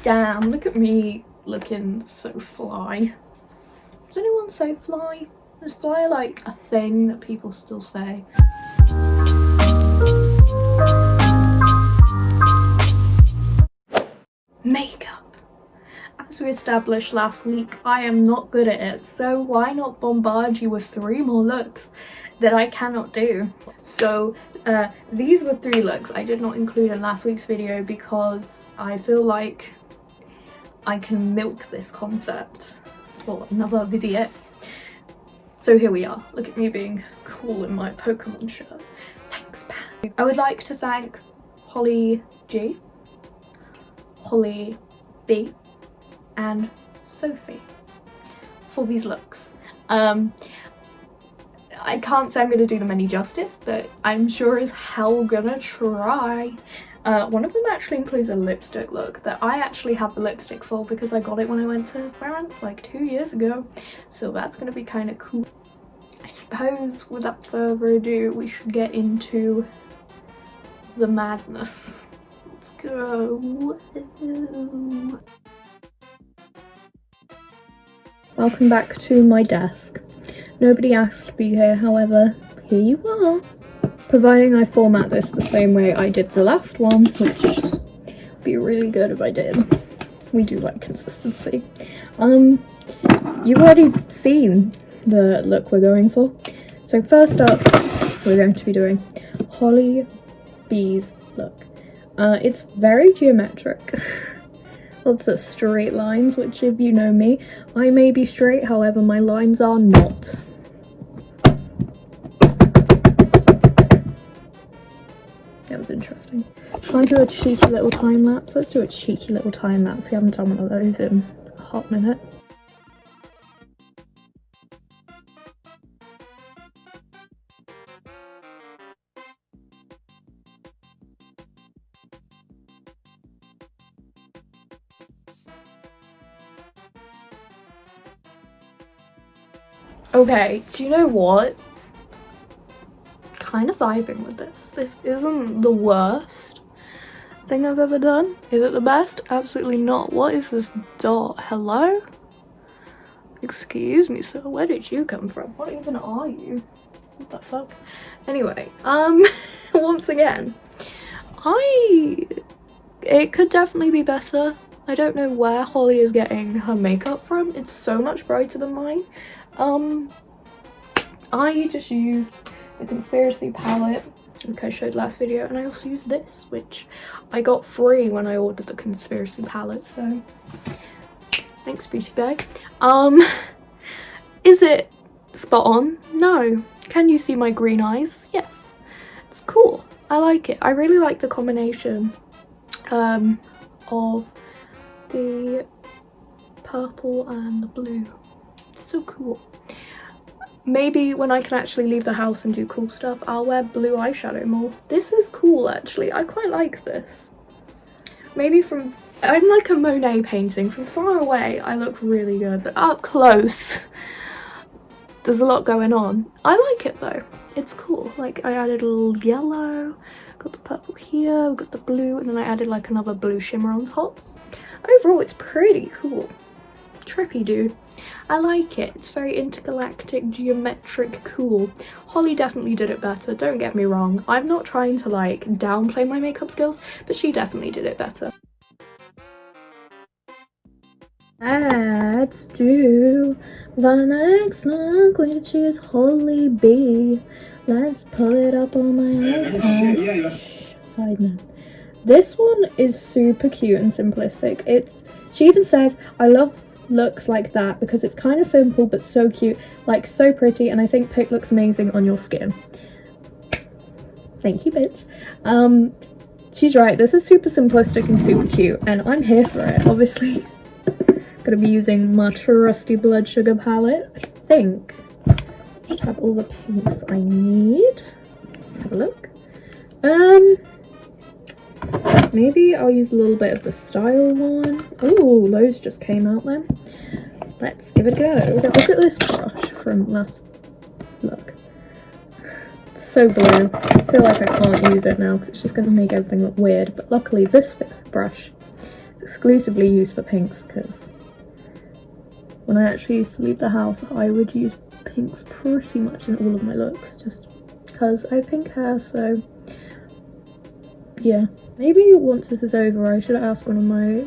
Damn, look at me looking so fly. Does anyone say fly? Is fly like a thing that people still say? Makeup. As we established last week, I am not good at it, so why not bombard you with 3 more looks that I cannot do? So these were 3 looks I did not include in last week's video because I feel like I can milk this concept for another video. So here we are. Look at me being cool in my Pokemon shirt. Thanks, man. I would like to thank Holly G, Holly B, and Sophie for these looks. I can't say I'm gonna do them any justice, but I'm sure as hell gonna try. One of them actually includes a lipstick look that I actually have the lipstick for because I got it when I went to France like 2 years ago, so that's gonna be kind of cool. I suppose without further ado we should get into the madness. Let's go. Welcome back to my desk. Nobody asked to be here, however, here you are. Providing I format this the same way I did the last one, which would be really good if I did. We do like consistency. You've already seen the look we're going for. So first up, we're going to be doing Holly B's look. It's very geometric. Lots of straight lines, which if you know me, I may be straight, however my lines are not. That was interesting. Trying to do a cheeky little time lapse. Let's do a cheeky little time lapse. We haven't done one of those in a hot minute. Okay, do you know what? Kind of vibing with this. This isn't the worst thing I've ever done. Is it the best? Absolutely not. What is this dot? Hello? Excuse me, sir. Where did you come from? What even are you? What the fuck? Anyway, once again, it could definitely be better. I don't know where Holly is getting her makeup from. It's so much brighter than mine. I just used the Conspiracy palette, like I showed last video, and I also used this, which I got free when I ordered the Conspiracy palette, so thanks, beauty bag. Is it spot on? No. Can you see my green eyes? Yes. It's cool. I like it. I really like the combination of the purple and the blue. It's so cool. Maybe when I can actually leave the house and do cool stuff, I'll wear blue eyeshadow more. This is cool, actually. I quite like this. Maybe I'm like a Monet painting. From far away, I look really good, but up close, there's a lot going on. I like it though. It's cool. Like, I added a little yellow, got the purple here, got the blue, and then I added like another blue shimmer on top. Overall, it's pretty cool. Trippy, dude. I like it. It's very intergalactic, geometric, cool. Holly definitely did it better, don't get me wrong. I'm not trying to like downplay my makeup skills, but she definitely did it better. Let's do the next look, which is Holly B. Let's pull it up on my iPad. Side note. This one is super cute and simplistic. She even says, I love looks like that because it's kind of simple but so cute, like so pretty, and I think pink looks amazing on your skin. Thank you, bitch. She's right, this is super simplistic and super cute, and I'm here for it. Obviously gonna be using my trusty blood sugar palette. I think I should have all the pinks I need. Let's have a look. Maybe I'll use a little bit of the Style one. Oh, those just came out then. Let's give it a go. Look at this brush from last look. It's so blue. I feel like I can't use it now because it's just going to make everything look weird. But luckily this brush is exclusively used for pinks, because when I actually used to leave the house, I would use pinks pretty much in all of my looks, just because I have pink hair, so yeah. Maybe once this is over, I should ask one of my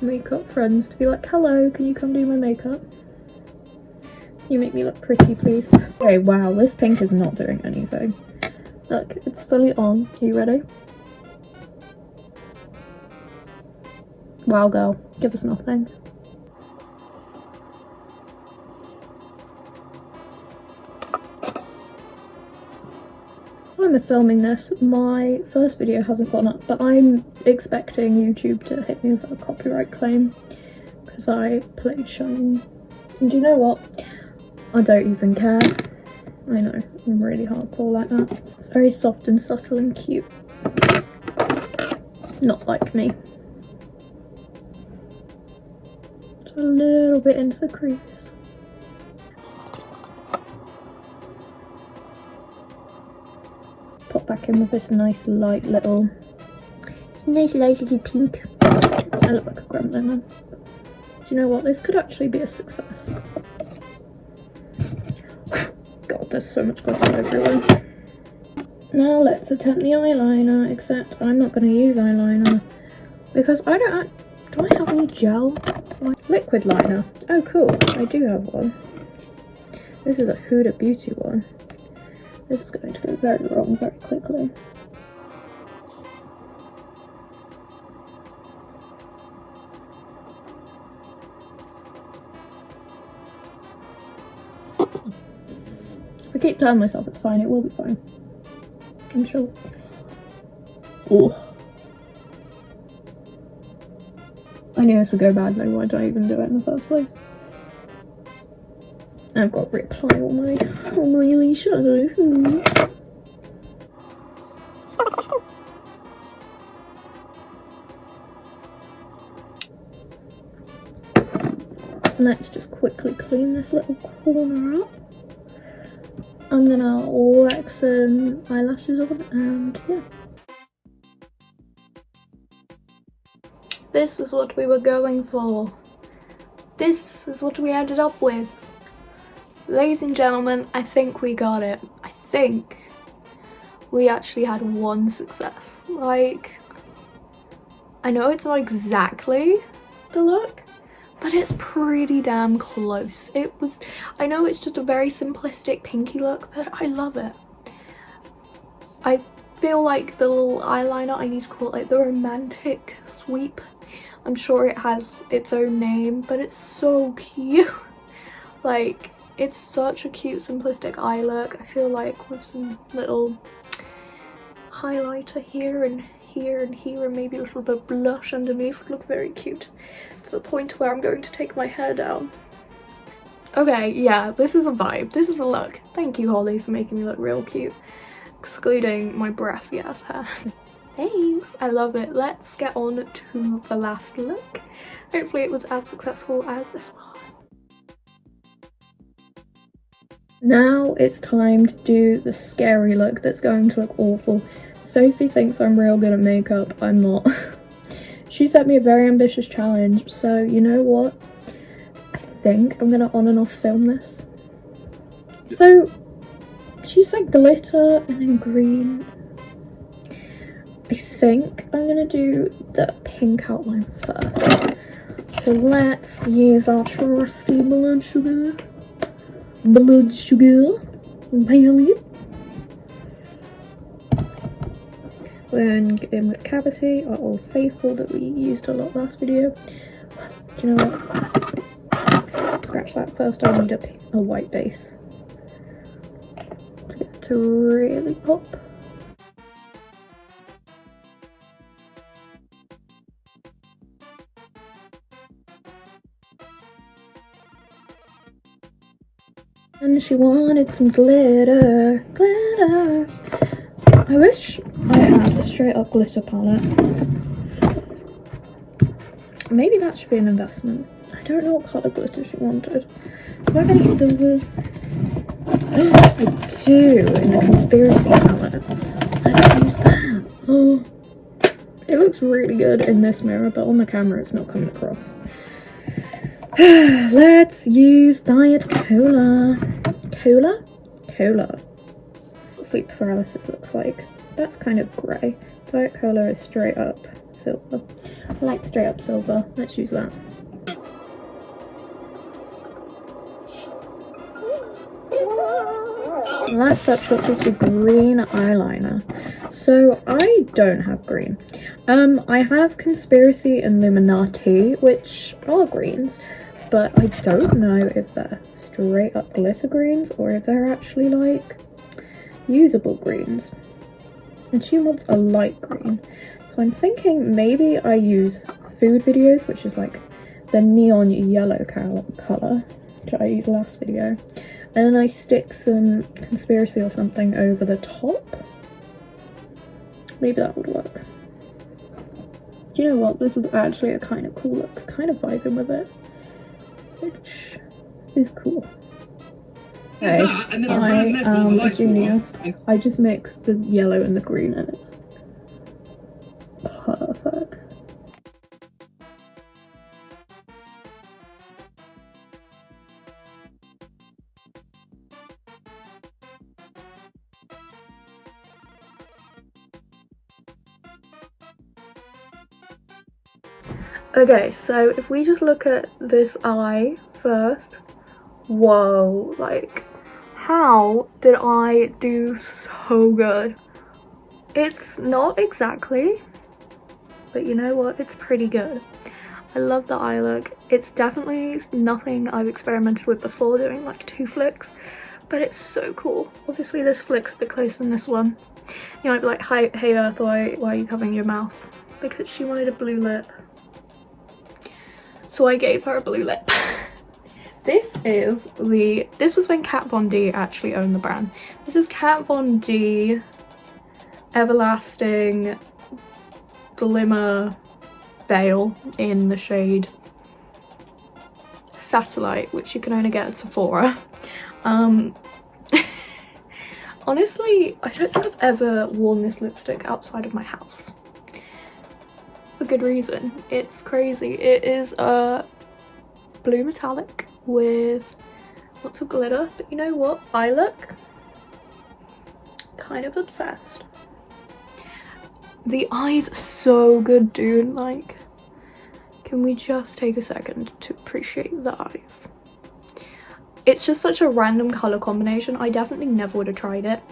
makeup friends to be like, hello, can you come do my makeup? Can you make me look pretty, please? Okay, wow, this pink is not doing anything. Look, it's fully on. Are you ready? Wow, girl, give us nothing. I'm filming this, my first video hasn't gone up, but I'm expecting YouTube to hit me with a copyright claim because I played Shiny. And do you know what? I don't even care. I know, I'm really hardcore like that. Very soft and subtle and cute. Not like me. Just a little bit into the crease. Pop back in with this nice light little pink. I look like a gremlin then. Do you know what? This could actually be a success. God, there's so much glitter everywhere. Now let's attempt the eyeliner, except I'm not going to use eyeliner because I don't. Do I have any gel? Liquid liner. Oh, cool. I do have one. This is a Huda Beauty one. This is going to go very wrong very quickly. If I keep telling myself it's fine, it will be fine. I'm sure. Oh. I knew this would go badly. Why did I even do it in the first place? I've got to reapply all my eyeshadow. Let's just quickly clean this little corner up. I'm gonna whack some eyelashes on and yeah. This was what we were going for. This is what we ended up with. Ladies and gentlemen, I think we got it. I think we actually had one success. Like, I know it's not exactly the look, but it's pretty damn close. I know it's just a very simplistic pinky look, but I love it. I feel like the little eyeliner, I need to call it like the romantic sweep. I'm sure it has its own name, but it's so cute. Like, it's such a cute simplistic eye look. I feel like with some little highlighter here and here and here and maybe a little bit of blush underneath would look very cute. To the point where I'm going to take my hair down. Okay, yeah, this is a vibe. This is a look. Thank you, Holly, for making me look real cute. Excluding my brassy ass hair. Thanks, I love it. Let's get on to the last look. Hopefully it was as successful as this one. Now it's time to do the scary look that's going to look awful. Sophie thinks I'm real good at makeup. I'm not. She set me a very ambitious challenge, so you know what? I think I'm gonna on and off film this. So she said glitter and then green. I think I'm gonna do the pink outline first. So let's use our trusty blood sugar palette. We're going to get in with Cavity, our old faithful that we used a lot last video. Do you know what? Scratch that. First I need a white base to get it to really pop. And she wanted some glitter. I wish I had a straight up glitter palette. Maybe that should be an investment. I don't know what colour glitter she wanted. Do I have any silvers? I do, in the conspiracy palette. Let's use that. Oh, it looks really good in this mirror, but on the camera it's not coming across. Let's use Diet Cola. Cola. Sleep paralysis looks like. That's kind of grey. Diet Cola is straight up silver. I like straight up silver. Let's use that. Last up, shots is the green eyeliner. So I don't have green. I have Conspiracy and Illuminati, which are greens, but I don't know if they're straight up glitter greens or if they're actually like usable greens. And she wants a light green, so I'm thinking maybe I use Food Videos, which is like the neon yellow colour, which I used last video, and then I stick some Conspiracy or something over the top. Maybe that would work. Do you know what? This is actually a kind of cool look. Kind of vibing with it, which is cool. Okay, I am a genius. I just mixed the yellow and the green and it's perfect. Okay, so if we just look at this eye first, whoa, like, how did I do so good? It's not exactly, but you know what, it's pretty good. I love the eye look. It's definitely nothing I've experimented with before, doing like 2 flicks, but it's so cool. Obviously this flick's a bit closer than this one. You might be like, hey Earth, why are you covering your mouth? Because she wanted a blue lip. So I gave her a blue lip. This was when Kat Von D actually owned the brand. This is Kat Von D Everlasting Glimmer Veil in the shade Satellite, which you can only get at Sephora. Honestly, I don't think I've ever worn this lipstick outside of my house. For good reason. It's crazy. It is a blue metallic with lots of glitter, but you know what? I look kind of obsessed. The eye's so good, dude. Like, can we just take a second to appreciate the eyes? It's just such a random colour combination. I definitely never would have tried it.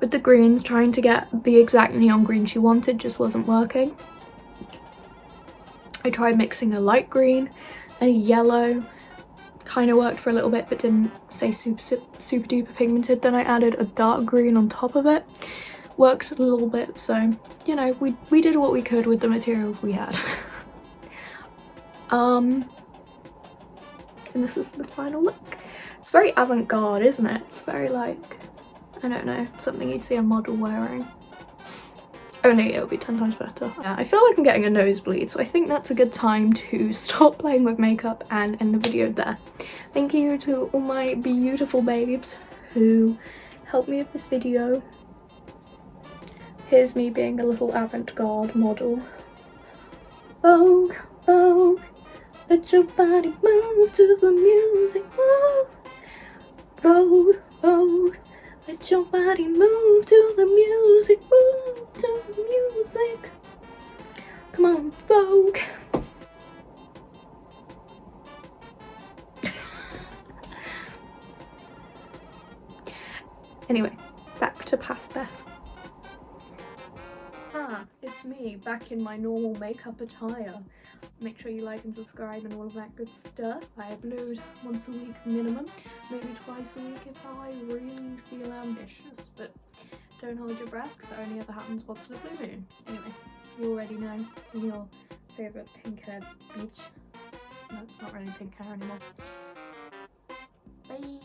With the greens, trying to get the exact neon green she wanted just wasn't working. I tried mixing a light green and a yellow, kind of worked for a little bit but didn't stay super duper pigmented. Then I added a dark green on top of it, worked a little bit, so you know, we did what we could with the materials we had. And this is the final look. It's very avant-garde, isn't it? It's very like, I don't know, something you'd see a model wearing. Only it would be 10 times better. Yeah, I feel like I'm getting a nosebleed, so I think that's a good time to stop playing with makeup and end the video there. Thank you to all my beautiful babes who helped me with this video. Here's me being a little avant-garde model. Vogue, Vogue, let your body move to the music, move. Vogue, Vogue, let your body move to the music, move to the music. Come on, Vogue. Anyway, back to past Beth. It's me, back in my normal makeup attire. Make sure you like and subscribe and all of that good stuff. I upload once a week minimum, maybe twice a week if I really feel ambitious, but don't hold your breath because that only ever happens once in a blue moon. Anyway, you already know, I'm your favourite pink haired bitch. No, it's not really pink hair anymore. Bye!